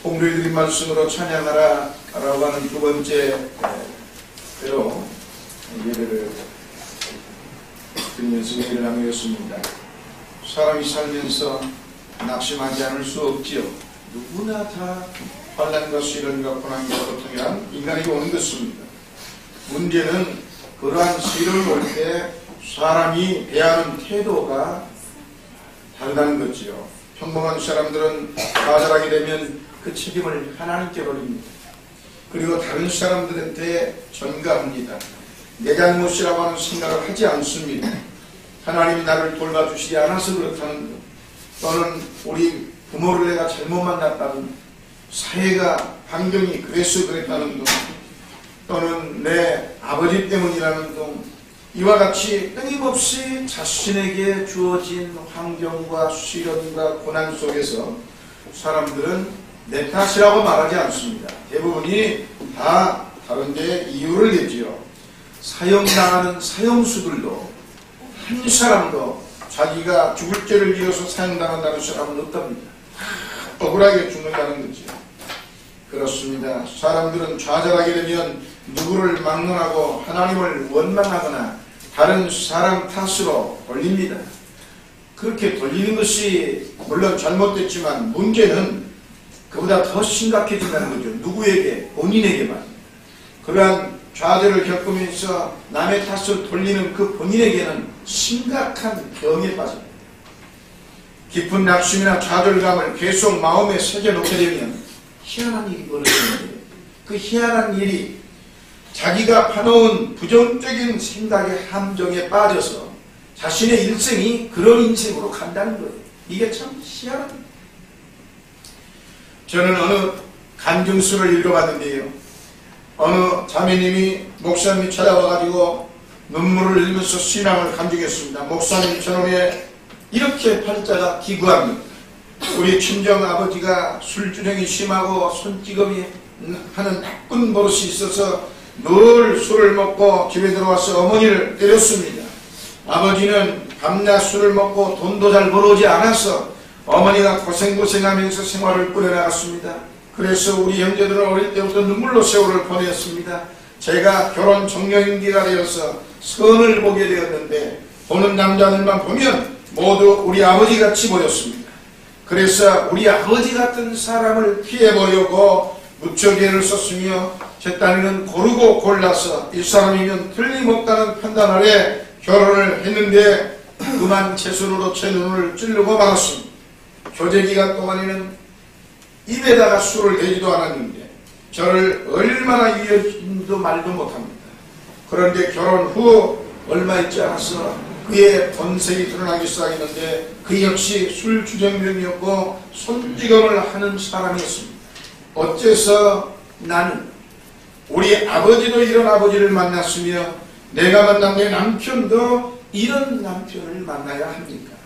오늘 드린 말씀으로 찬양하라 라고 하는 두 번째 때로 예배를 드리면서 얘기를 나누었습니다. 사람이 살면서 낙심하지 않을 수 없지요. 누구나 다 환난과 시련과 고난과 고통이란 인간에게 오는 것입니다. 문제는 그러한 시련을 올 때 사람이 대하는 태도가 다르다는 거지요. 평범한 사람들은 좌절하게 되면 그 책임을 하나님께 버립니다. 그리고 다른 사람들한테 전가합니다. 내 잘못이라고 하는 생각을 하지 않습니다. 하나님이 나를 돌봐주시지 않아서 그렇다는 것, 또는 우리 부모를 내가 잘못 만났다는 것, 사회가 환경이 그래서 그랬다는 것, 또는 내 아버지 때문이라는 것, 이와 같이 끊임없이 자신에게 주어진 환경과 시련과 고난 속에서 사람들은 내 탓이라고 말하지 않습니다. 대부분이 다 다른 데 이유를 내지요. 사형당하는 사형수들도 한 사람도 자기가 죽을 죄를 지어서 사형당한다는 사람은 없답니다. 억울하게 죽는다는 거죠. 그렇습니다. 사람들은 좌절하게 되면 누구를 막론하고 하나님을 원망하거나 다른 사람 탓으로 돌립니다. 그렇게 돌리는 것이 물론 잘못됐지만 문제는 그보다 더 심각해진다는 거죠. 누구에게? 본인에게만. 그러한 좌절을 겪으면서 남의 탓을 돌리는 그 본인에게는 심각한 병에 빠집니다. 깊은 낙심이나 좌절감을 계속 마음에 새겨놓게 되면 희한한 일이 벌어지는데, 그 희한한 일이 자기가 파놓은 부정적인 생각의 함정에 빠져서 자신의 일생이 그런 인생으로 간다는 거예요. 이게 참 희한합니다. 저는 어느 간증서를 읽어봤는데요. 어느 자매님이 목사님이 찾아와가지고 눈물을 흘리면서 신앙을 간증했습니다. 목사님, 저놈의 이렇게 팔자가 기구합니다. 우리 친정아버지가 술주정이 심하고 손찌검이 하는 나쁜 버릇이 있어서 늘 술을 먹고 집에 들어와서 어머니를 때렸습니다. 아버지는 밤낮 술을 먹고 돈도 잘 벌어오지 않아서 어머니가 고생하면서 생활을 꾸려나갔습니다. 그래서 우리 형제들은 어릴 때부터 눈물로 세월을 보냈습니다. 제가 결혼 적령인기가 되어서 선을 보게 되었는데 보는 남자들만 보면 모두 우리 아버지같이 보였습니다. 그래서 우리 아버지 같은 사람을 피해보려고 무척 애를 썼으며 제 딸은 고르고 골라서 이 사람이면 틀림없다는 판단 아래 결혼을 했는데 그만 제 손으로 제 눈을 찌르고 말았습니다. 교제기간 동안에는 입에다가 술을 대지도 않았는데 저를 얼마나 이해도 말도 못합니다. 그런데 결혼 후 얼마 있지 않아서 그의 본색이 드러나기 시작했는데 그 역시 술주정병이었고 손찌검을 하는 사람이었습니다. 어째서 나는 우리 아버지도 이런 아버지를 만났으며 내가 만난 내 남편도 이런 남편을 만나야 합니까?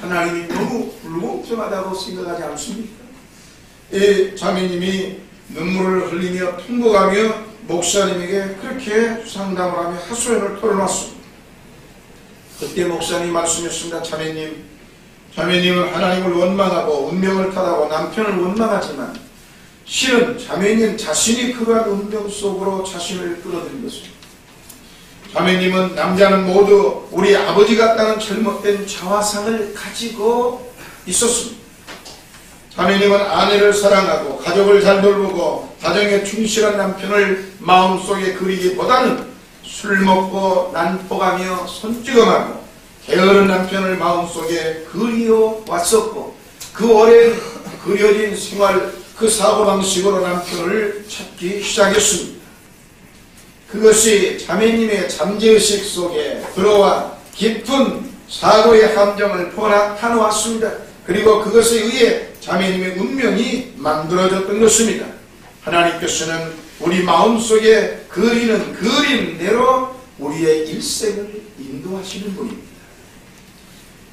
하나님이 너무 불공평하다고 생각하지 않습니까? 이 자매님이 눈물을 흘리며 통곡하며 목사님에게 그렇게 상담을 하며 하소연을 털어놨습니다. 그때 목사님이 말씀했습니다. 자매님은 하나님을 원망하고 운명을 탓하고 남편을 원망하지만 실은 자매님 자신이 그러한 운명 속으로 자신을 끌어들인 것입니다. 자매님은 남자는 모두 우리 아버지 같다는 잘못된 자화상을 가지고 있었습니다. 자매님은 아내를 사랑하고 가족을 잘 돌보고 가정에 충실한 남편을 마음속에 그리기보다는 술 먹고 난폭하며 손찌검하고 게으른 남편을 마음속에 그리워왔었고 그 오랜 그려진 생활 그 사고방식으로 남편을 찾기 시작했습니다. 그것이 자매님의 잠재의식 속에 들어와 깊은 사고의 함정을 파놓았습니다. 그리고 그것에 의해 자매님의 운명이 만들어졌던 것입니다. 하나님께서는 우리 마음속에 그리는 그림대로 우리의 일생을 인도하시는 분입니다.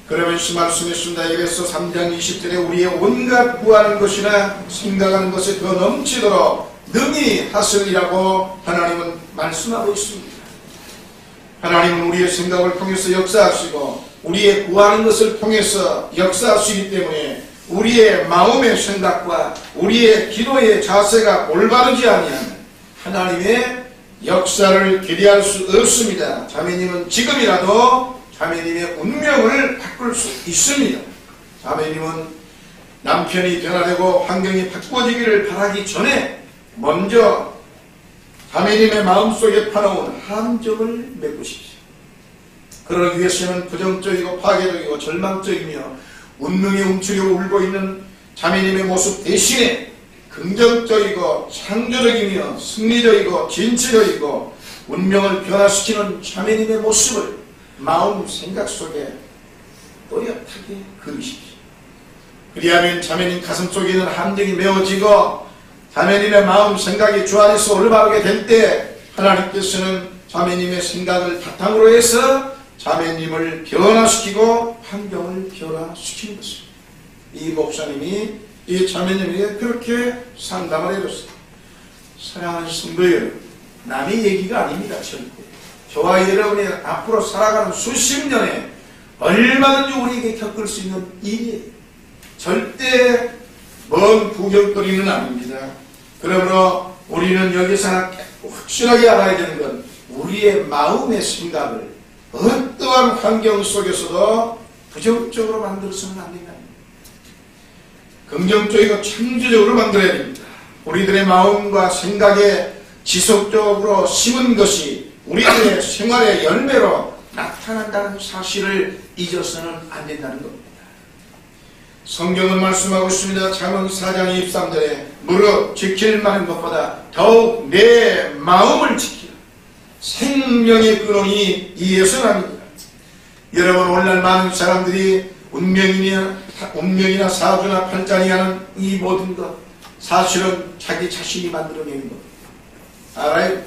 그러면서 말씀했습니다. 에베소 3장 20절에 우리의 온갖 구하는 것이나 생각하는 것에 더 넘치도록 능히 하시리라고 하나님은 말씀하고 있습니다. 하나님은 우리의 생각을 통해서 역사하시고 우리의 구하는 것을 통해서 역사하시기 때문에 우리의 마음의 생각과 우리의 기도의 자세가 올바르지 아니하면 하나님의 역사를 기대할 수 없습니다. 자매님은 지금이라도 자매님의 운명을 바꿀 수 있습니다. 자매님은 남편이 변화되고 환경이 바꾸어지기를 바라기 전에 먼저 자매님의 마음속에 파놓은 함정을 메꾸십시오. 그러기 위해서는 부정적이고 파괴적이고 절망적이며 운명에 움츠려 울고 있는 자매님의 모습 대신에 긍정적이고 창조적이며 승리적이고 진취적이고 운명을 변화시키는 자매님의 모습을 마음 생각 속에 또렷하게 그리십시오. 그리하면 자매님 가슴 속에 있는 함정이 메워지고 자매님의 마음 생각이 주 안에서 올바르게 될 때 하나님께서는 자매님의 생각을 바탕으로 해서 자매님을 변화시키고 환경을 변화시키는 것입니다. 이 목사님이 이 자매님에게 그렇게 상담을 해줬어요. 사랑하는 성도 여러분, 남의 얘기가 아닙니다. 절대. 저와 여러분이 앞으로 살아가는 수십 년에 얼마든지 우리에게 겪을 수 있는 일이에요. 절대 먼 구경거리는 아닙니다. 그러므로 우리는 여기서 확실하게 알아야 되는 건 우리의 마음의 생각을 어떠한 환경 속에서도 부정적으로 만들어서는 안 된다. 긍정적이고 창조적으로 만들어야 됩니다. 우리들의 마음과 생각에 지속적으로 심은 것이 우리들의 생활의 열매로 나타난다는 사실을 잊어서는 안 된다는 겁니다. 성경은 말씀하고 있습니다. 잠언 4장 23절에 무릇 지킬 만한 것보다 더욱 내 마음을 지키라. 생명의 근원이 이에서 납니다. 여러분, 오늘날 많은 사람들이 운명이나 사주나 팔자니 하는 이 모든 것 사실은 자기 자신이 만들어내는 겁니다. 알아요?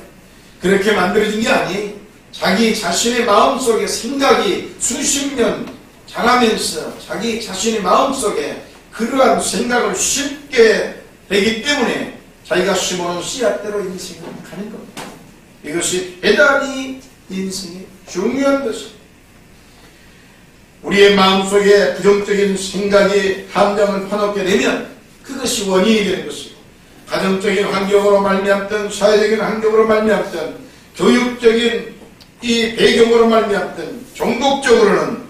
그렇게 만들어진 게 아니에요. 자기 자신의 마음속에 생각이 수십 년 자라면서 자기 자신의 마음속에 그러한 생각을 쉽게 되기 때문에 자기가 심어놓은 씨앗대로 인생을 가는 겁니다. 이것이 대단히 인생의 중요한 것입니다. 우리의 마음속에 부정적인 생각이 함정을 파놓게 되면 그것이 원인이 되는 것이고, 가정적인 환경으로 말미암든 사회적인 환경으로 말미암든 교육적인 이 배경으로 말미암든 종국적으로는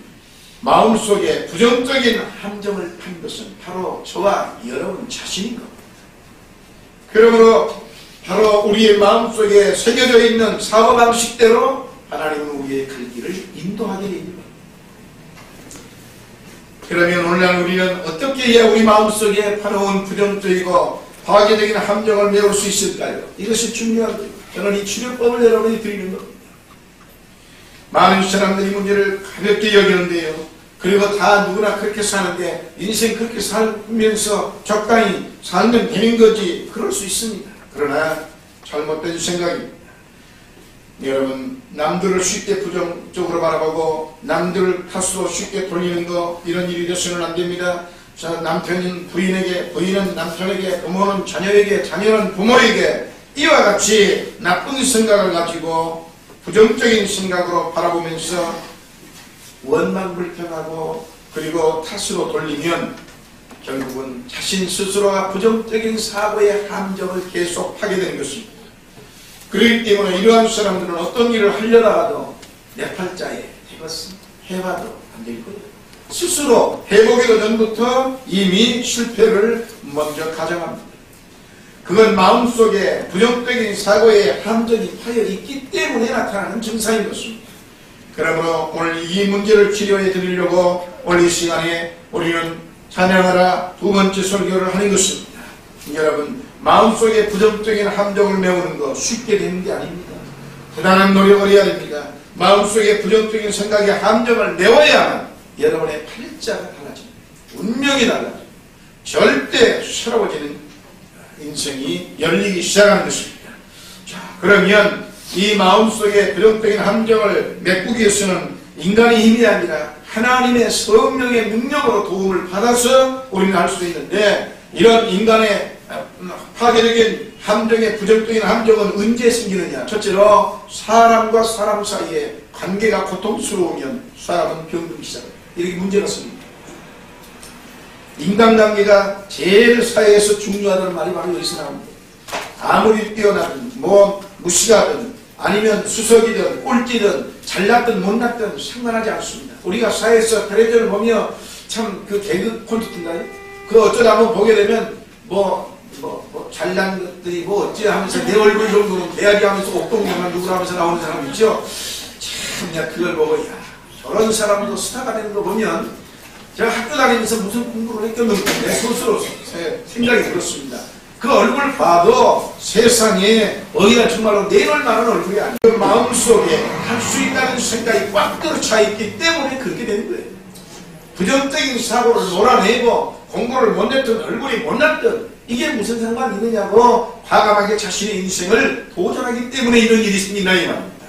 마음속에 부정적인 함정을 판 것은 바로 저와 여러분 자신인 겁니다. 그러므로 바로 우리의 마음속에 새겨져 있는 사고방식대로 하나님은 우리의 갈 길을 인도하게 됩니다. 그러면 오늘날 우리는 어떻게 해야 우리 마음속에 파놓은 부정적이고 파괴적인 함정을 메울 수 있을까요? 이것이 중요한 거예요. 저는 이 치료법을 여러분이 드리는 겁니다. 많은 사람들이 문제를 가볍게 여기는데요. 그리고 다 누구나 그렇게 사는데 인생 그렇게 살면서 적당히 살면 되는 거지, 그럴 수 있습니다. 그러나 잘못된 생각입니다. 여러분, 남들을 쉽게 부정적으로 바라보고 남들을 탓으로 쉽게 돌리는 거, 이런 일이 되서는 안 됩니다. 자, 남편은 부인에게, 부인은 남편에게, 부모는 자녀에게, 자녀는 부모에게 이와 같이 나쁜 생각을 가지고 부정적인 생각으로 바라보면서 원망불평하고 그리고 탓으로 돌리면 결국은 자신 스스로가 부정적인 사고의 함정을 계속 하게 되는 것입니다. 그렇기 때문에 이러한 사람들은 어떤 일을 하려다가도 내 팔자에 해봤어, 해봐도 안 될 거예요. 스스로 해보기도 전부터 이미 실패를 먼저 가정합니다. 그건 마음속에 부정적인 사고의 함정이 파여 있기 때문에 나타나는 증상인 것입니다. 그러므로 오늘 이 문제를 치료해 드리려고 오늘 이 시간에 우리는 찬양하라 두 번째 설교를 하는 것입니다. 여러분, 마음속에 부정적인 함정을 메우는 거 쉽게 되는 게 아닙니다. 대단한 노력을 해야 됩니다. 마음속에 부정적인 생각의 함정을 메워야만 여러분의 팔자가 달라집니다. 운명이 달라집니다. 절대 새로워지는 인생이 열리기 시작하는 것입니다. 자, 그러면 이 마음속에 부정적인 함정을 메꾸기 위해서는 인간의 힘이 아니라 하나님의 성령의 능력으로 도움을 받아서 우리는 할 수 있는데, 이런 인간의 파괴적인 함정의 부정적인 함정은 언제 생기느냐? 첫째로 사람과 사람 사이에 관계가 고통스러우면 사람은 병들기 시작합니다. 이렇게 문제가 생깁니다. 인간관계가 제일 사회에서 중요하다는 말이 바로 여기서 나옵니다. 아무리 뛰어나든 뭐 무식하든 아니면 수석이든 꼴찌든 잘났든 못났든 상관하지 않습니다. 우리가 사회에서 텔레비전을 보며 참 그 개그 콘서트인가요? 그 어쩌다 한번 보게 되면 잘난 것들이 뭐 어찌 하면서 내 얼굴 정도는 돼야지 하면서 옥동경만 누구라 하면서 나오는 사람 있죠? 참, 야, 그걸 보고, 야, 저런 사람도 스타가 되는 거 보면 제가 학교 다니면서 무슨 공부를 했겠는데 내 스스로 생각이 들었습니다. 그 얼굴 봐도 세상에 어이가 정말로 내놓을 만한 얼굴이 아니에요. 그 마음속에 할 수 있다는 생각이 꽉 들어차 있기 때문에 그렇게 되는 거예요. 부정적인 사고를 몰아내고 공부를 못했던 얼굴이 못났던 이게 무슨 상관이 있느냐고 과감하게 자신의 인생을 도전하기 때문에 이런 일이 생긴다 이 말입니다.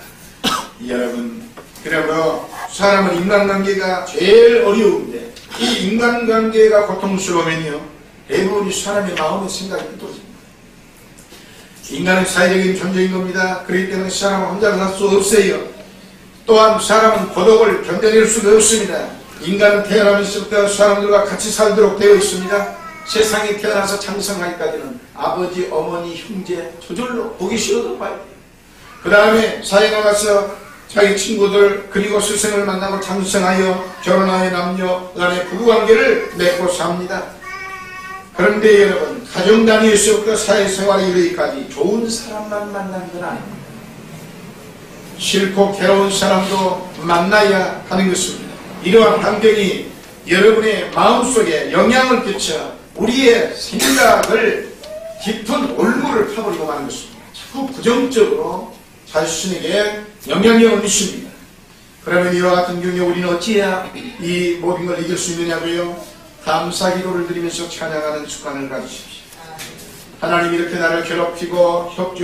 여러분, 그러므로 사람은 인간관계가 제일 어려운데 이 인간관계가 고통스러우면요 대부분이 사람의 마음의 생각이 흩어집니다. 인간은 사회적인 존재인 겁니다. 그렇기 때문에 사람은 혼자 살 수 없어요. 또한 사람은 고독을 견뎌낼 수가 없습니다. 인간은 태어나면서부터 사람들과 같이 살도록 되어 있습니다. 세상에 태어나서 장성하기까지는 아버지, 어머니, 형제 저절로 보기 싫어도 봐요. 그 다음에 사회 나가서 자기 친구들 그리고 스승을 만나고 장성하여 결혼하여 남녀 간의 부부관계를 맺고 삽니다. 그런데 여러분, 가정 단위에서부터 사회생활에 이르기까지 좋은 사람만 만나는 건 아닙니다. 싫고 괴로운 사람도 만나야 하는 것입니다. 이러한 환경이 여러분의 마음속에 영향을 끼쳐 우리의 생각을 깊은 올무를 파버리고 마는 것입니다. 자꾸 부정적으로 자신에게 영향력을 미칩니다. 그러면 이와 같은 경우에 우리는 어찌해야 이 모든 걸 이길 수 있느냐고요? 감사 기도를 드리면서 찬양하는 습관을 가지십시오. 하나님 이렇게 나를 괴롭히고 협조